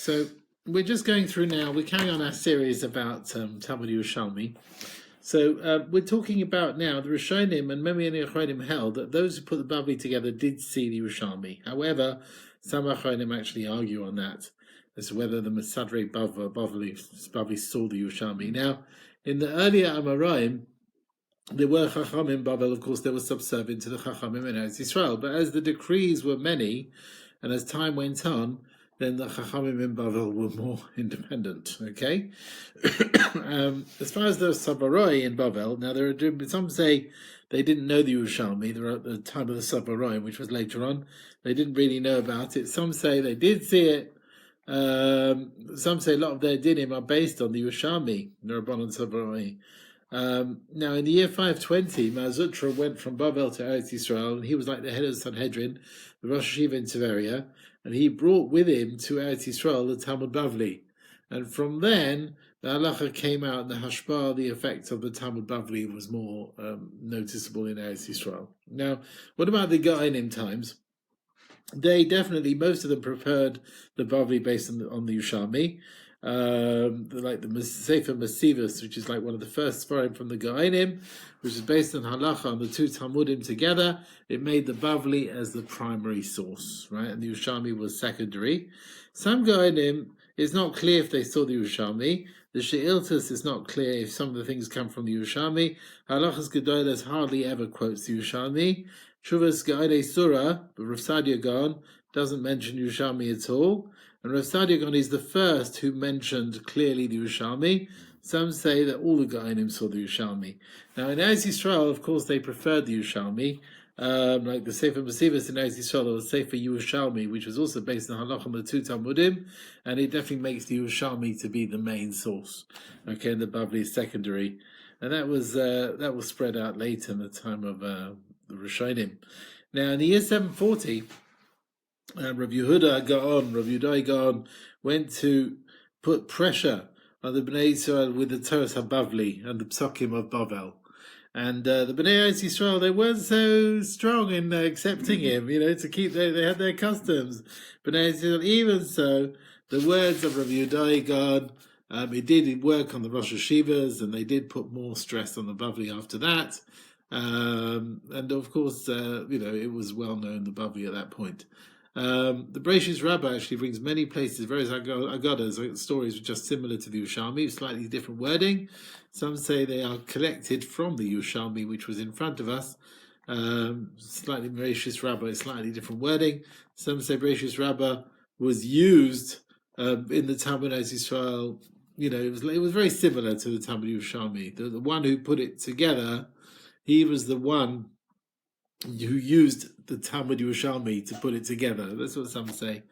So we're just going through now, we're carrying on our series about Talmud Yerushalmi. So we're talking about now the Rishonim and Achronim held that those who put the Bavli together did see the Yerushalmi. However, some Achronim actually argue on that, as to whether the Mesadrei Bavli saw the Yerushalmi. Now, in the earlier Amoraim, there were Chacham in Bavel, of course, they were subservient to the Chachamim in Eretz Yisrael. But as the decrees were many, and as time went on, then the Chachamim in Bavel were more independent. Okay, as far as the Savaroi in Bavel, now there are some say they didn't know the Yerushalmi. They were at the time of the Savaroi, which was later on. They didn't really know about it. Some say they did see it. Some say a lot of their dinim are based on the Yerushalmi, the Rabbanon Savaroi. Now, in the year 520, Mazutra went from Bavel to Eretz Yisrael, and he was like the head of the Sanhedrin, the Rosh Hashiva in Tiberia, and he brought with him to Eretz Yisrael the Talmud Bavli. And from then, the halacha came out, and the hashpah, the effect of the Talmud Bavli was more noticeable in Eretz Yisrael. Now, what about the Geonim times? They definitely, most of them preferred the Bavli based on the Yerushalmi. Like the Sefer Masivus, which is like one of the first Sfarim from the Geonim, which is based on halacha on the two Talmudim together. It made the Bavli as the primary source, right? And the Yerushalmi was secondary. Some Geonim, it's not clear if they saw the Yerushalmi. The She'iltus is not clear if some of the things come from the Yerushalmi. Halachas Gedolas hardly ever quotes the Yerushalmi. Shuvas Ge'odei Surah, but Rav Sadia Gaon doesn't mention Yerushalmi at all. And Rav Sadia Gaon is the first who mentioned clearly the Yerushalmi. Some say that all the Geonim saw the Yerushalmi. Now in Eretz Yisrael, of course, they preferred the Yerushalmi. Like the Sefer Masivus in Eretz Yisrael, there was Sefer Yerushalmi, which was also based on Halachah the two Talmudim, and it definitely makes the Yerushalmi to be the main source. Okay, and the Bavli is secondary, and that was spread out later in the time of the Rishonim. Now in the year 740. Rav Yudai Gaon went to put pressure on the Bnei Yisrael with the Torah HaBavli and the Psakim of Bavel. And the Bnei Yisrael, they weren't so strong in accepting him, to keep, they had their customs. Bnei Yisrael, even so, the words of Rav Yudai Gaon, it did work on the Rosh Hashivas, and they did put more stress on the Bavli after that. And of course, it was well known, the Bavli at that point. The Bereishis Rabbah actually brings many places, various Agadas, stories just similar to the Yerushalmi, slightly different wording. Some say they are collected from the Yerushalmi, which was in front of us. Slightly Bereishis Rabbah is slightly different wording. Some say Bereishis Rabbah was used in the Talmud Eretz Yisrael. It was very similar to the Talmud Yerushalmi. The one who put it together, he was the one who used the Talmud Yerushalmi to put it together. That's what some say.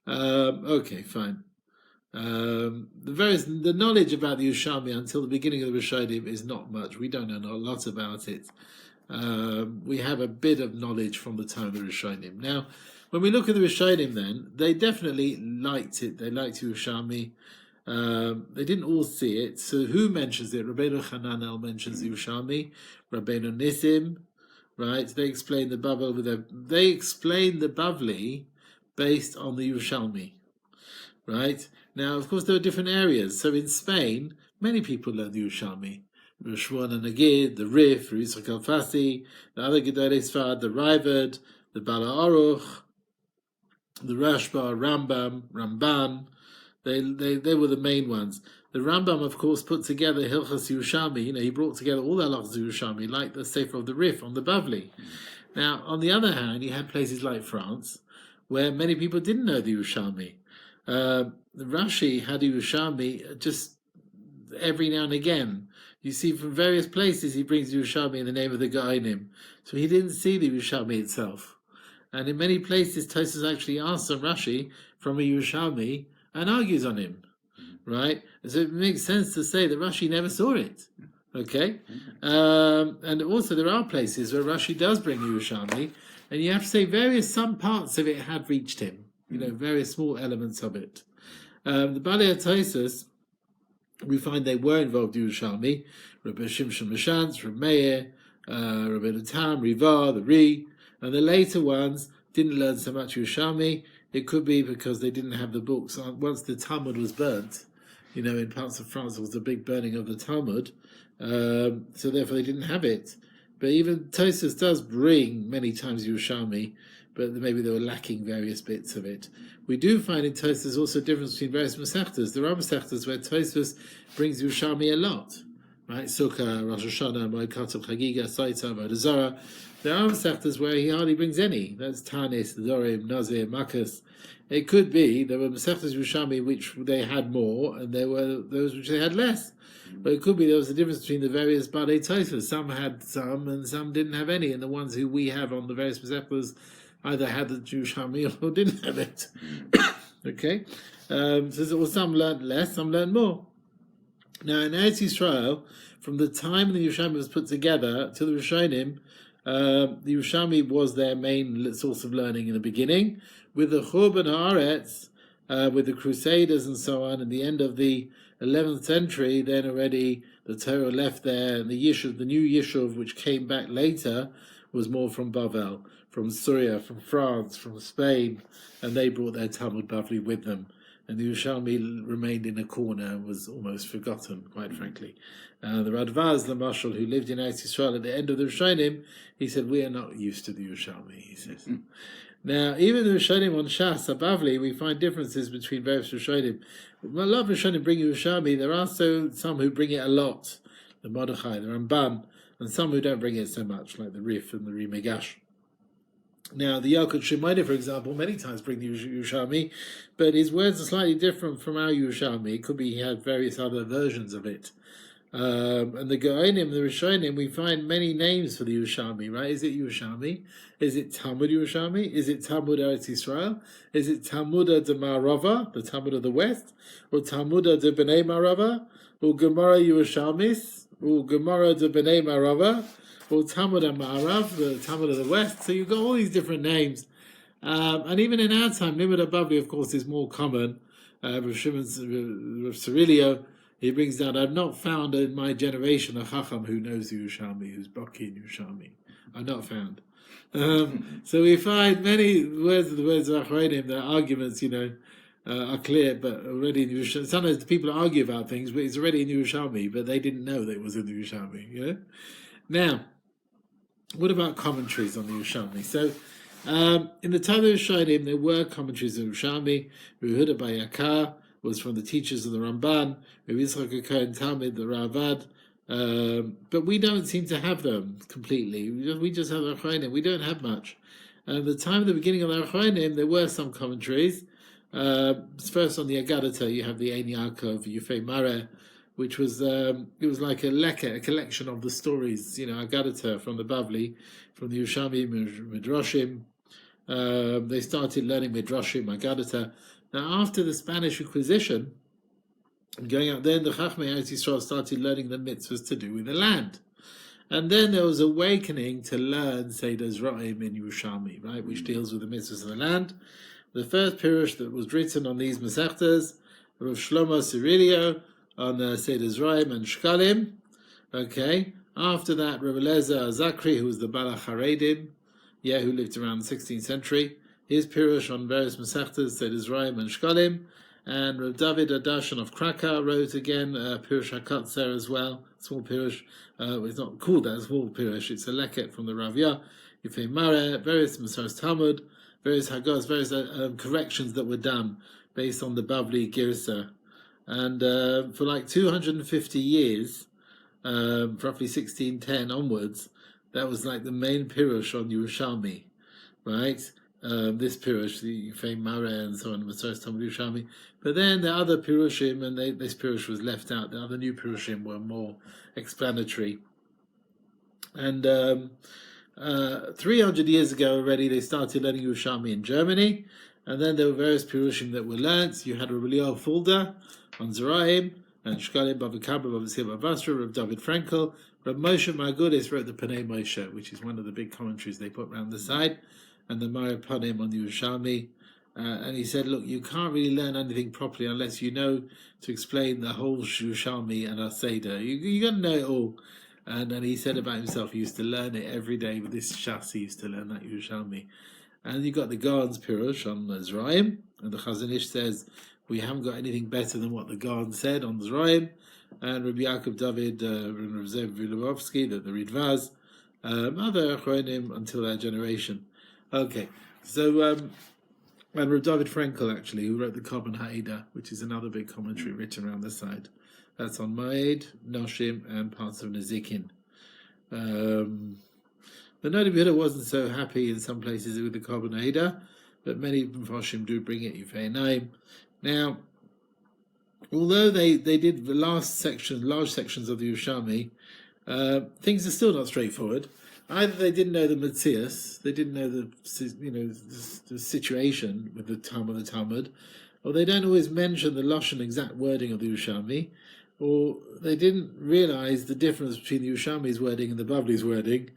Okay, fine. The knowledge about the Yerushalmi until the beginning of the Rishonim is not much. We don't know a lot about it. We have a bit of knowledge from the time of the Rishonim. Now, when we look at the Rishonim then, they definitely liked it. They liked Yerushalmi. They didn't all see it. So who mentions it? Rabbeinu Hananel mentions the Yerushalmi. Rabbeinu Nissim. Right, they explain the Bavli they explain the Bavli based on the Yerushalmi. Right, now of course there are different areas. So in Spain, many people learn the Yerushalmi. Rishwan and Nagid, the Rif, Yitzchok Al-Fasi, the other Gedolei Sfard, the Raavad, the Bala Aruch, the Rashba, Ramban. They were the main ones. The Rambam, of course, put together Hilchas Yerushalmi. He brought together all the halachas Yerushalmi, like the Sefer of the Rif on the Bavli. Now, on the other hand, you had places like France, where many people didn't know the Yerushalmi. Rashi had Yerushalmi just every now and again. You see, from various places, he brings Yerushalmi in the name of the Geonim. So he didn't see the Yerushalmi itself. And in many places, Tosfos actually asks on Rashi from a Yerushalmi and argues on him. Right? So it makes sense to say that Rashi never saw it. Okay? And also there are places where Rashi does bring Yerushalmi, and you have to say some parts of it had reached him. Various small elements of it. The Balei HaTosfos, we find they were involved in Yerushalmi. Rabbi Shimshon Mashantz, Rabbi Meir, Rabbi Tam, Riva, the Ri, and the later ones didn't learn so much Yerushalmi. It could be because they didn't have the books. Once the Talmud was burnt, in parts of France there was a big burning of the Talmud, so therefore they didn't have it. But even Tosfos does bring many times Yerushalmi, but maybe they were lacking various bits of it. We do find in Tosfos also a difference between various Masechtas. There are Masechtas where Tosfos brings Yerushalmi a lot, right? Sukkah, Rosh Hashanah, Moed Katan, Chagiga, Saita, Avodah Zarah. There are Masechtas where he hardly brings any. That's Tanis, Dorim, Nazir, Makkas. It could be there were Masechtas Yerushalmi which they had more, and there were those which they had less. But it could be there was a difference between the various Balei Tosfos. Some had some, and some didn't have any. And the ones who we have on the various Masechtas either had the Yerushalmi or didn't have it. Okay? So some learned less, some learned more. Now, in Eretz Yisrael, from the time the Yerushalmi was put together to the Rishonim, the Yerushalmi was their main source of learning in the beginning. With the Churban Haaretz, with the Crusaders and so on, at the end of the 11th century, then already the Torah left there, and the new Yishuv, which came back later, was more from Bavel, from Syria, from France, from Spain, and they brought their Talmud Bavli with them. And the Yerushalmi remained in a corner and was almost forgotten, quite frankly. The Radvaz, the Marshal, who lived in Eretz Yisrael at the end of the Rishonim, he said, "We are not used to the Yerushalmi," he says. Now, even the Rishonim on Shas, Bavli, we find differences between various Rishonim. A lot of Rishonim bring Yerushalmi. There are some who bring it a lot, the Mordechai, the Ramban, and some who don't bring it so much, like the Rif and the Rimegash. Now, the Yalkut Shimoni, for example, many times bring the Yerushalmi, but his words are slightly different from our Yerushalmi. It could be he had various other versions of it. And the Goenim, the Rishonim, we find many names for the Yerushalmi, right? Is it Yerushalmi? Is it Talmud Yerushalmi? Is it Talmud Eretz Yisrael? Is it Talmuda de Marava, the Talmud of the West? Or Talmuda de Bnei Marava? Or Gemara Yerushalmis? Or Gemara de Bnei Marava? Or Talmud Ma'arav, the Talmud of the West? So you've got all these different names. And even in our time, Limud Bavli, of course, is more common. Rav Cirilio, he brings down, I've not found in my generation a Chacham who knows Yerushalmi, who's Baki in Yerushalmi. I've not found. So we find many words of Achronim, their arguments, are clear, but already in Yerushalmi. Sometimes people argue about things, but it's already in Yerushalmi, but they didn't know that it was in the Yerushalmi. Now, what about commentaries on the Yerushalmi? So, in the time of the Rishonim, there were commentaries on Yerushalmi. Yehuda Bayakar was from the teachers of the Ramban, Yitzchok Cohen Talmud, the Ravad, but we don't seem to have them completely. We just have the Achronim. We don't have much. At the time of the beginning of the Achronim, there were some commentaries. First on the Agadata, you have the Ein Yaakov, Yufei Mare, which was it was like a leket, a collection of the stories, Agadata from the Bavli, from the Yerushalmi Midrashim. They started learning Midrashim, Agadata. Now, after the Spanish Inquisition, going out then, the Chachmei Eretz Yisrael started learning the mitzvahs to do with the land. And then there was awakening to learn Seder Zra'im in Yerushalmi, right, which deals with the mitzvahs of the land. The first pirush that was written on these Masechtas, Rav Shlomo Cirilio, on Seder Zra'im and Shkalim. Okay. After that, Rav Eliezer Zakri, who was the Balach Haredim, who lived around the 16th century, his pirush on various Masechtas, Seder Zra'im and Shkalim. And Rav David Adashan of Krakow wrote again Pirush HaKatzer as well, small pirush. It's not called that, small pirush. It's a leket from the Ravya, Yifei Mare, various Masaros Talmud, various Hagos, various corrections that were done based on the Bavli Girsa. And for like 250 years, roughly 1610 onwards, that was like the main pirush on Yerushalmi, right? This pirush, the Yifei Mare and so on, Masaros Talmud Yerushalmi. But then the other pirushim, and this pirush was left out. The other new pirushim were more explanatory. And 300 years ago already, they started learning Yerushalmi in Germany. And then there were various pirushim that were learnt. You had Rav Eliyahu Fulda on Zeraim, and Shkalim Bavakabra, Bavasir Bavasra, Rav David Frankel. Rav Moshe Margulis wrote the Panei Moshe, which is one of the big commentaries they put around the side, and the Mara Panim on the Yerushalmi. And he said, look, you can't really learn anything properly unless you know to explain the whole Yerushalmi and our Seder. You got to know it all. And he said about himself, he used to learn it every day with this Shas. He used to learn that Yerushalmi. And you got the Gaon's Pirush on Zraim, and the Chazon Ish says we haven't got anything better than what the Gaon said on Zraim, and Rabbi Yaakov Dovid and Rav Zev Vilovsky, the Ridvaz, other Achronim until our generation. Okay, so and Rav David Frankel actually, who wrote the Korban Ha'eda, which is another big commentary written around the side. That's on Ma'ed, Noshim, and parts of Nezikin. The Noda B'Yehuda wasn't so happy in some places with the Korban Ha'eda, but many Mephoshim do bring it Yifei Naim. Now, although they did the large sections of the Yerushalmi, things are still not straightforward. Either they didn't know the Metzias, they didn't know the situation with the time of the Talmud, or they don't always mention the Lashon exact wording of the Yerushalmi, or they didn't realize the difference between the Yerushalmi's wording and the Bavli's wording,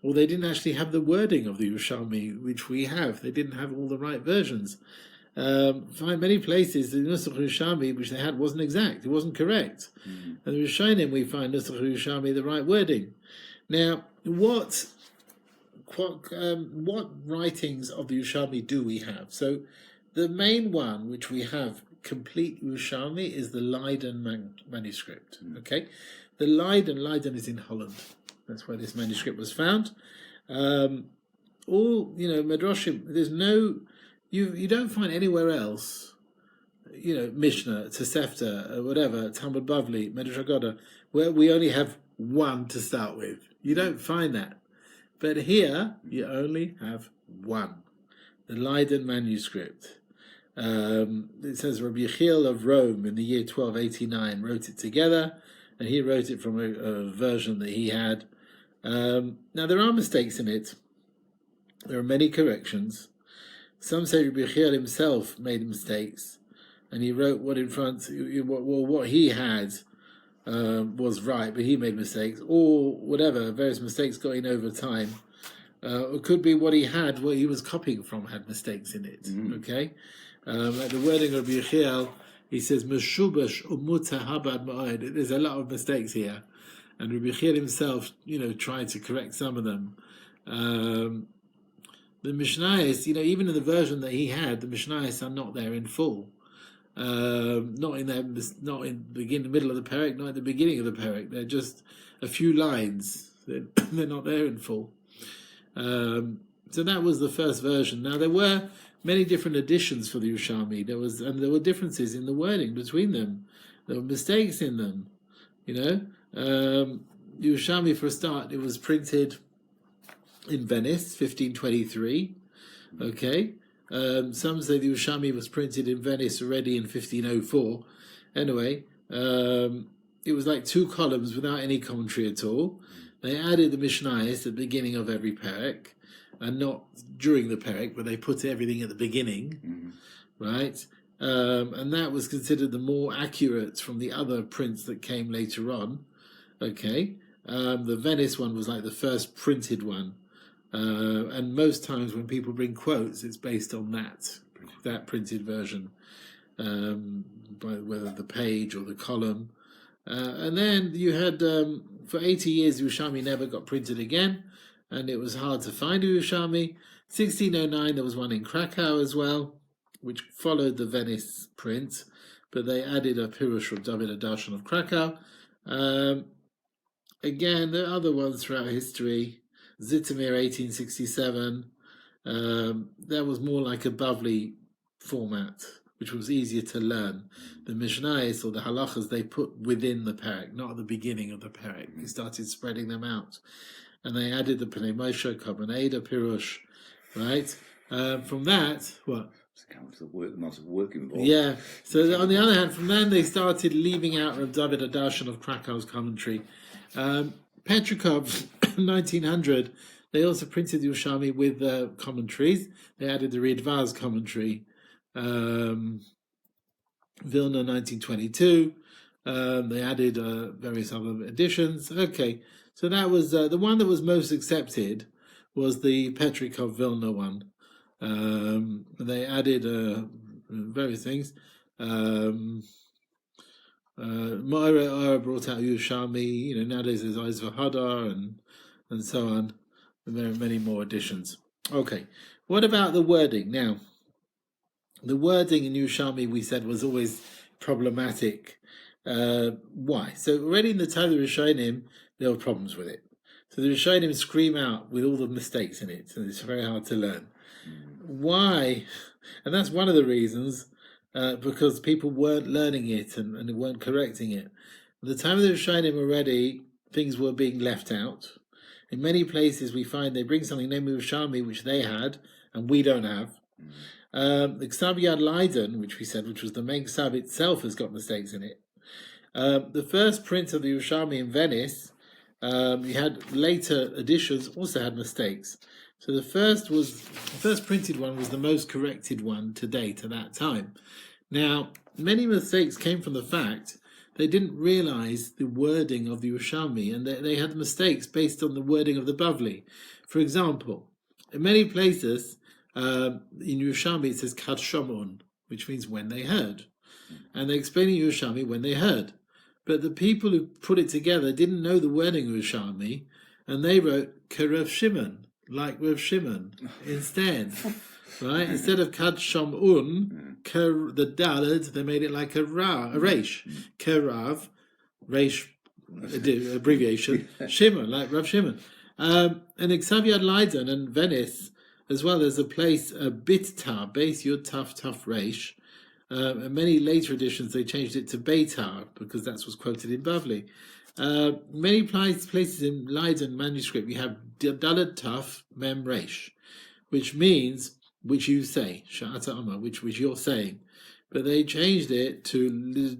or they didn't actually have the wording of the Yerushalmi, which we have. They didn't have all the right versions. Find many places the Nusach Yerushalmi, which they had, wasn't exact. It wasn't correct. And the Rishonim, we find Nusach Yerushalmi the right wording. Now, what writings of the Yerushalmi do we have? So, the main one which we have complete Yerushalmi is the Leiden manuscript. Okay, the Leiden is in Holland. That's where this manuscript was found. Medrashim. There's no. You don't find anywhere else, Mishnah, Tosefta, whatever, Talmud Bavli, Medrash Haggadah, where we only have one to start with. You don't find that. But here, you only have one. The Leiden manuscript. It says Rabbi Yechiel of Rome in the year 1289 wrote it together, and he wrote it from a version that he had. Now, there are mistakes in it. There are many corrections. Some say Rabbi Yechiel himself made mistakes, and he wrote what he had was right, but he made mistakes, or whatever, various mistakes got in over time. It could be what he was copying from, had mistakes in it. Okay, like the wording of Rabbi Yechiel, he says Meshubash umuta habad ma'od. There's a lot of mistakes here, and Rabbi Yechiel himself, tried to correct some of them. The Mishnayos, even in the version that he had, the Mishnayos are not there in full. Not in the middle of the perek, not at the beginning of the perek. They're just a few lines. They're not there in full. So that was the first version. Now there were many different editions for the Yerushalmi. There were differences in the wording between them. There were mistakes in them. Yerushalmi, for a start, it was printed in Venice, 1523. Okay. Some say the Yerushalmi was printed in Venice already in 1504. Anyway, it was like 2 columns without any commentary at all. They added the Mishnayos at the beginning of every perek, and not during the perek, but they put everything at the beginning, right? And that was considered the more accurate from the other prints that came later on. Okay, the Venice one was like the first printed one. And most times when people bring quotes, it's based on that printed version, by whether the page or the column. And then you had, for 80 years, Yerushalmi never got printed again, and it was hard to find Yerushalmi. 1609, there was one in Krakow as well, which followed the Venice print, but they added a Pirush from Dovid Darshan of Krakow. Again, there are other ones throughout history. Zitomir 1867, that was more like a Bavli format, which was easier to learn. The Mishnayos or the Halachas they put within the perek, not at the beginning of the perek. They started spreading them out, and they added the Pnei Moshe, Korban Ha'eda, Pirush, right? From that, what? Lots of work involved. Yeah. So on the other hand, from then they started leaving out Rav David Adarshan of Krakow's commentary. Petrikov, 1900, they also printed the Yerushalmi with commentaries. They added the Ridvaz commentary. Vilna, 1922. They added various other editions. Okay, so that was the one that was most accepted was the Petrikov Vilna one. They added various things. Moira brought out Yerushalmi. Nowadays there's Eyes V'Hadar and so on. And there are many more editions. Okay, What about the wording? Now, the wording in Yerushalmi, we said, was always problematic. Why? So already in the time of the Rishonim, there were problems with it. So the Rishonim scream out with all the mistakes in it, and it's very hard to learn. Why? And that's one of the reasons, because people weren't learning it and weren't correcting it. At the time of the Rishonim already, things were being left out. In many places we find they bring something named Yerushalmi, which they had, and we don't have. The Ksav Yad Leiden, which we said, which was the main Ksav itself, has got mistakes in it. The first print of the Yerushalmi in Venice, you had later editions also had mistakes. So the first printed one was the most corrected one to date at that time. Now, many mistakes came from the fact they didn't realize the wording of the Yerushalmi, and they had mistakes based on the wording of the Bavli. For example, in many places in Yerushalmi it says Kad Shomon, which means when they heard, and they explain in Yerushalmi when they heard. But the people who put it together didn't know the wording of Yerushalmi, and they wrote Kerav Shimon, like Rav Shimon, instead. Right? Instead of Kad Shomun, the Daled, they made it like a Reish. Kerav, Reish, abbreviation, Shimon, like Rav Shimon. And in Ksav Yad Leiden and Venice, as well, there's a place, Bitar, Beis Yud Taf Taf Reish. And many later editions, they changed it to Beitar, because that's what's quoted in Bavli. Many places in Leiden manuscript, you have Daled Taf Mem Reish, which means, which you say, Sha'ata Amma, which you're saying. But they changed it to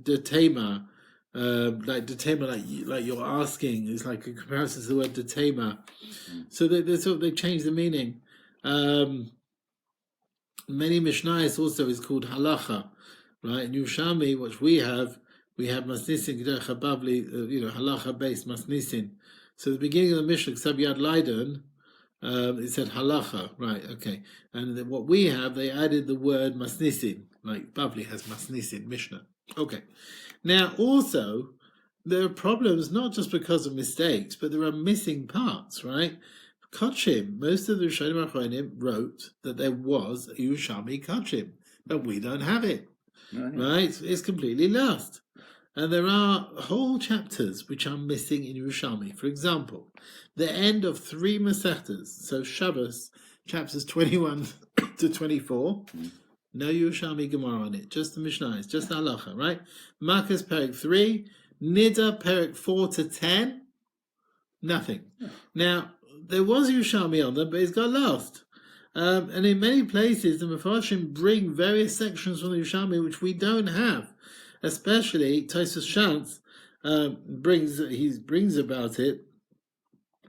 Detema, like you're asking. It's like a comparison to the word Detema. So they changed the meaning. Many Mishnayos also is called Halacha, right? In Yerushalmi, which we have Masnisin G'derech HaBavli, Halacha based Masnisin. So the beginning of the Mishnah, Ksav Yad Leiden, it said Halacha, right? Okay, and then what we have, they added the word Masnisin, like Bavli has Masnisin Mishnah. Okay, now also there are problems not just because of mistakes, but there are missing parts, right? Kachim, most of the Rishonim and Achronim wrote that there was a Yerushalmi Kachim, but we don't have it, right? It's completely lost. And there are whole chapters which are missing in Yerushalmi. For example, the end of 3 Masechtas, so Shabbos, chapters 21 to 24, no Yerushalmi Gemara on it, just the Mishnayos, just the Halacha, right? Marcus Perek 3, Nida Perek 4 to 10, nothing. Now, there was Yerushalmi on them, but it's got lost. And in many places, the Mefarshim bring various sections from the Yerushalmi which we don't have. Especially Tosfos Shantz brings about it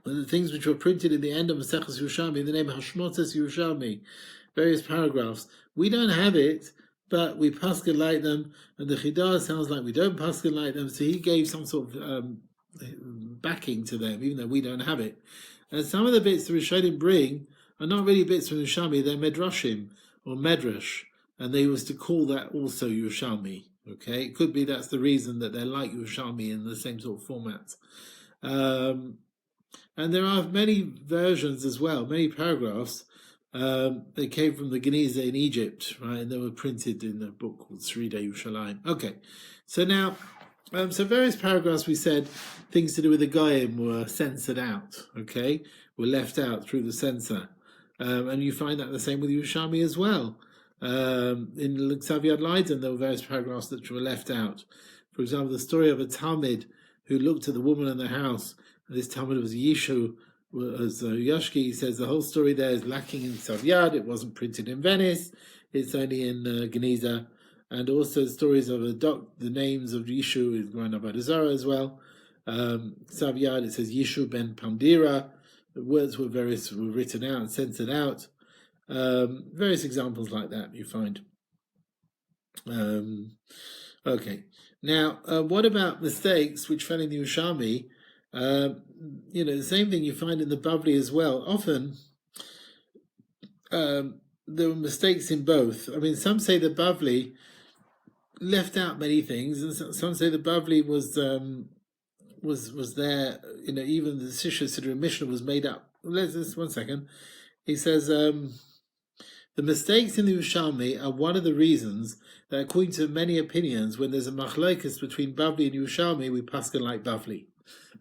the things which were printed in the end of Maseches Yerushalmi, the name Hashmotas Yerushalmi, various paragraphs. We don't have it, but we paskin like them, and the Chidah sounds like we don't paskin like them. So he gave some sort of backing to them, even though we don't have it. And some of the bits the Rishonim bring are not really bits from Yerushalmi; they're Medrashim or Medrash, and they was to call that also Yerushalmi. Okay, it could be that's the reason that they're like Yerushalmi in the same sort of format. And there are many versions as well, many paragraphs. They came from the Geniza in Egypt, right? And they were printed in a book called Sridei Yerushalayim. Okay, so now, so various paragraphs we said things to do with the Goyim were censored out, okay? Were left out through the censor. And you find that the same with Yerushalmi as well. In Ksav Yad Leiden, there were various paragraphs that were left out. For example, the story of a Talmud who looked at the woman in the house, and this Talmud was Yishu, as Yoshki says, the whole story there is lacking in Ksav Yad. It wasn't printed in Venice, it's only in Geniza. And also stories of the names of Yishu is going up by the Zohar as well. Ksav Yad, it says Yishu ben Pandira. The words were written out and censored out. Various examples like that you find. Okay. Now, what about mistakes which fell in the Yerushalmi? The same thing you find in the Bavli as well. Often, there were mistakes in both. I mean, some say the Bavli left out many things, and some say the Bavli was there. Even the Sisha Siddur Mishnah was made up. Let's just 1 second. He says. The mistakes in the Yerushalmi are one of the reasons that, according to many opinions, when there's a machlokes between Bavli and Yerushalmi, we paskin like Bavli,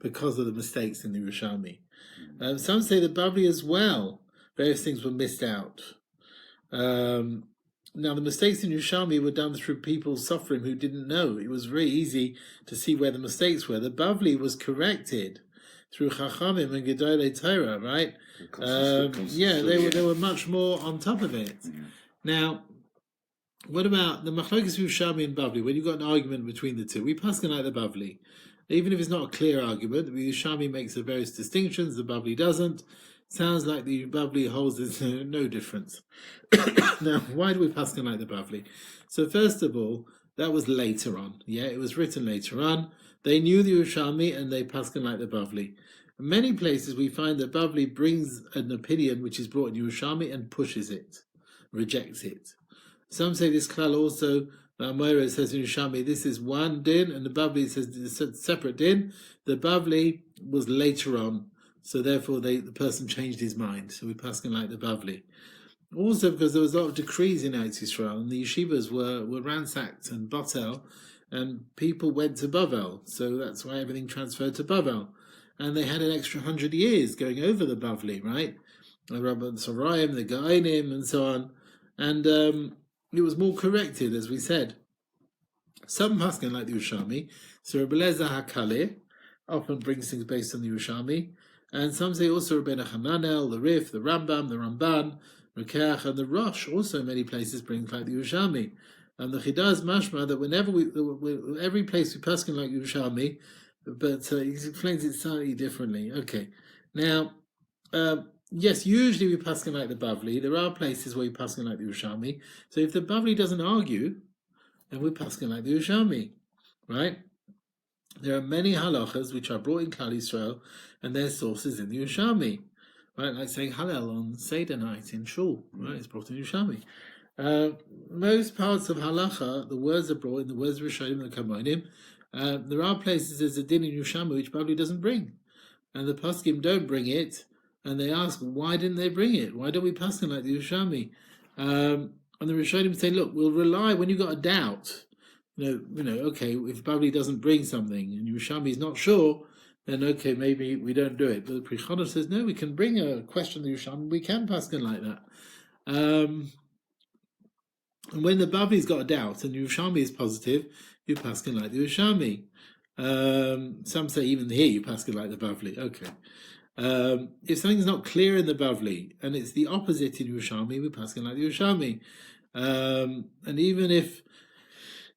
because of the mistakes in the Yerushalmi. Some say that Bavli as well, various things were missed out. Now, the mistakes in Yerushalmi were done through people suffering who didn't know. It was very easy to see where the mistakes were. The Bavli was corrected through Chachamim and Gedolei Torah, right? They were much more on top of it. Yeah. Now, what about the machlokes Yerushalmi and Bavli? When you've got an argument between the two, we paskin like the Bavli. Even if it's not a clear argument, the Yerushalmi makes the various distinctions, the Bavli doesn't. Sounds like the Bavli holds there's no difference. Now, why do we paskin like the Bavli? So first of all, that was later on. Yeah, it was written later on. They knew the Yerushalmi and they paskin like the Bavli. In many places we find that Bavli brings an opinion which is brought in Yerushalmi and pushes it, rejects it. Some say this klal also, Moira says in Yerushalmi, this is one din, and the Bavli says it's a separate din. The Bavli was later on, so therefore the person changed his mind. So we paskin like the Bavli. Also because there was a lot of decrees in Eretz Yisrael, and the yeshivas were ransacked and batel, and people went to Bavel, so that's why everything transferred to Bavel. And they had an extra 100 years going over the Bavli, right? The Sarayim, the Gainim, and so on. And it was more corrected, as we said. Some paskin like the Yerushalmi, so Rebbe Lezer HaKaleh often brings things based on the Yerushalmi, and some say also Rebbeinu Hananel, the Rif, the Rambam, the Ramban, Rekeach, and the Rosh also in many places brings like the Yerushalmi. And the Chidaz mashma that whenever every place we paskin like Yerushalmi, but he explains it slightly differently. Okay, now, yes, usually we paskin like the Bavli. There are places where we paskin like the Yerushalmi. So if the Bavli doesn't argue, then we paskin like the Yerushalmi, right? There are many halachas which are brought in Klal Yisrael, and their sources in the Yerushalmi, right? Like saying Hallel on Seder night in Shul, right? It's brought in Yerushalmi. Most parts of halacha, the words are brought in the words of Rishonim and Achronim. There are places there's a din in Yerushalmi which Bavli doesn't bring, and the poskim don't bring it, and they ask why didn't they bring it? Why don't we paskin like the Yerushalmi? And the Rishonim say, look, we'll rely when you've got a doubt. Okay, if Bavli doesn't bring something and Yerushalmi is not sure, then okay, maybe we don't do it. But the Pri Chana says no, we can bring a question to the Yerushalmi. We can paskin like that. And when the Bavli's got a doubt and Yerushalmi is positive, you paskin like the Yerushalmi. Some say even here you paskin like the Bavli. Okay. If something's not clear in the Bavli and it's the opposite in Yerushalmi, we paskin like the Yerushalmi. And even if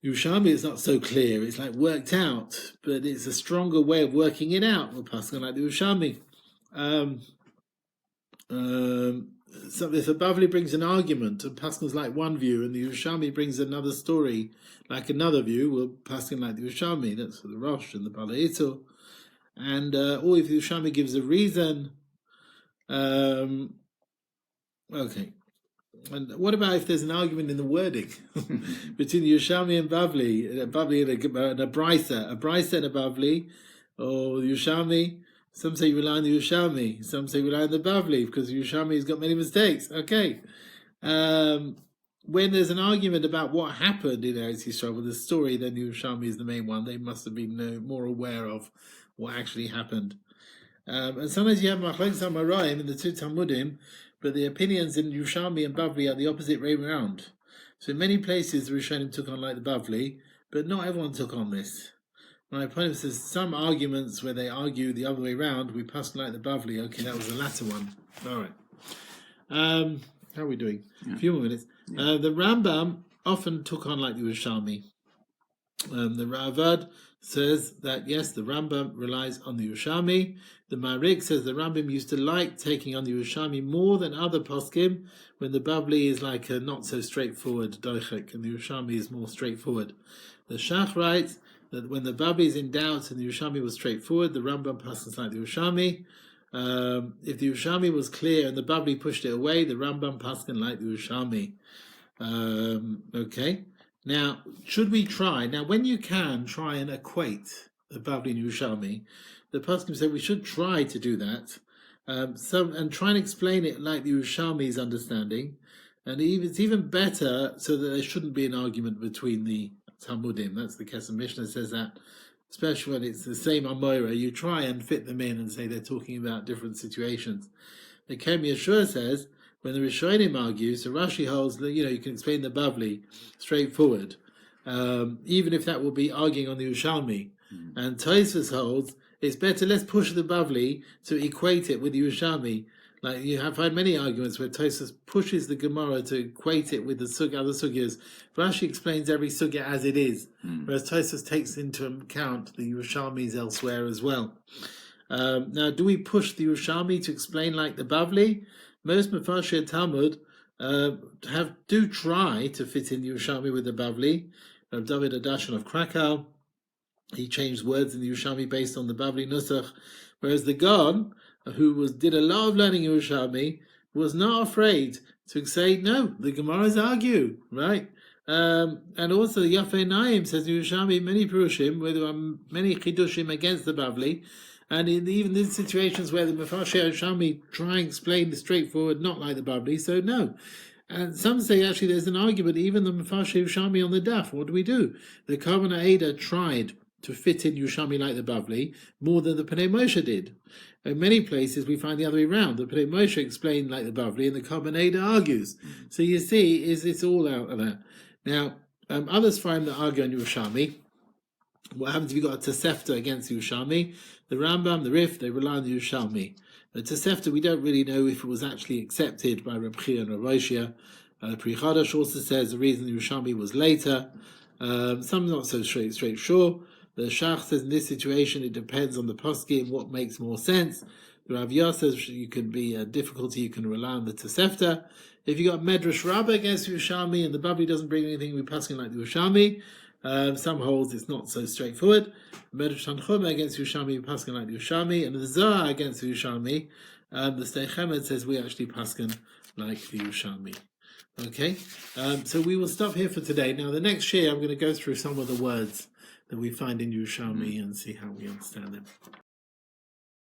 Yerushalmi is not so clear, it's like worked out, but it's a stronger way of working it out, we'll paskin like the Yerushalmi. So if a Bavli brings an argument and paskin's like one view, and the Yerushalmi brings another story like another view, we'll paskin like the Yerushalmi. That's for the Rosh and the Balaitul. And or if the Yerushalmi gives a reason, okay. And what about if there's an argument in the wording between the Yerushalmi and Bavli and a Braisa, a Braisa and a Bavli, or the Yerushalmi? Some say you rely on the Yerushalmi, some say you rely on the Bavli, because the Yerushalmi has got many mistakes. Okay. When there's an argument about what happened in Eretz Yisrael with the story, then the Yerushalmi is the main one. They must have been more aware of what actually happened. And sometimes you have machlokes Amoraim in the two Talmudim, but the opinions in Yerushalmi and Bavli are the opposite way around. So in many places the Rishonim took on like the Bavli, but not everyone took on this. My opponent says some arguments where they argue the other way around, we passed like the Bavli. Okay, that was the latter one. All right. How are we doing? Yeah. A few more minutes. Yeah. The Rambam often took on like the Yerushalmi. The Ravad says that yes, the Rambam relies on the Yerushalmi. The Marik says the Rambam used to like taking on the Yerushalmi more than other poskim when the Bavli is like a not so straightforward doichek and the Yerushalmi is more straightforward. The Shach writes that when the Bavli is in doubt and the Yerushalmi was straightforward, the Rambam passes like the Yerushalmi. If the Yerushalmi was clear and the Bavli pushed it away, the Rambam passes like the Yerushalmi. Okay. Now, should we try? Now, when you can try and equate the Bavli and Yerushalmi, the poskim say we should try to do that. And try and explain it like the Yerushalmi's understanding, And it's even better so that there shouldn't be an argument between the Talmudim. That's the Kesef Mishnah says that, especially when it's the same Amoira, you try and fit them in and say they're talking about different situations. The Kem Yeshua says, when the Rishonim argue, so Rashi holds that, you can explain the Bavli straightforward, even if that will be arguing on the Yerushalmi. And Tosfos holds, it's better, let's push the Bavli to equate it with the Yerushalmi. Like you have had many arguments where Tosfos pushes the Gemara to equate it with the other sugyas. Rashi explains every sugya as it is, whereas Tosfos takes into account the Yerushalmis elsewhere as well. Now, do we push the Yerushalmi to explain like the Bavli? Most Mefarshei Talmud do try to fit in the Yerushalmi with the Bavli. Dovid of Krakow, he changed words in the Yerushalmi based on the Bavli Nusach, whereas the Gaon, who did a lot of learning Yerushalmi, was not afraid to say, no, the Gemaras argue, right? And also Yafei Naim says in Yerushalmi, many Purushim, where there are many Chidushim against the Bavli, and even in situations where the Mefarshei Yerushalmi try and explain the straightforward, not like the Bavli, so no. And some say actually there's an argument, even the Mefarshei Yerushalmi on the Daf, what do? The Cohen Ada tried to fit in Yerushalmi like the Bavli more than the Pnei Moshe did. In many places we find the other way around. The Pnei Moshe explained like the Bavli and the Cohen Ada argues. So you see, it's all out of that. Now, others find that argue on Yerushalmi. What happens if you've got a Tosefta against Yerushalmi? The Rambam, the Rif, they rely on the Yerushalmi. The Tosefta, we don't really know if it was actually accepted by Reb Chia and Reb Oshia. The Pri Chadash also says the reason the Yerushalmi was later. Some not so straight sure. The Shach says in this situation it depends on the poskim what makes more sense. The Rav Yah says you can be a difficulty, you can rely on the Tosefta. If you got Medrash Rabbah against Yerushalmi and the Bavli doesn't bring anything, we paskin like the Yerushalmi. Some holds it's not so straightforward. Medrash Tanchuma against Yerushalmi, we paskin like the Yerushalmi, and the Zohar against the Yerushalmi, the Stei Chemed says we actually paskin like the Yerushalmi. Okay, so we will stop here for today. Now the next year I'm going to go through some of the words that we find in Yerushalmi and see how we understand them.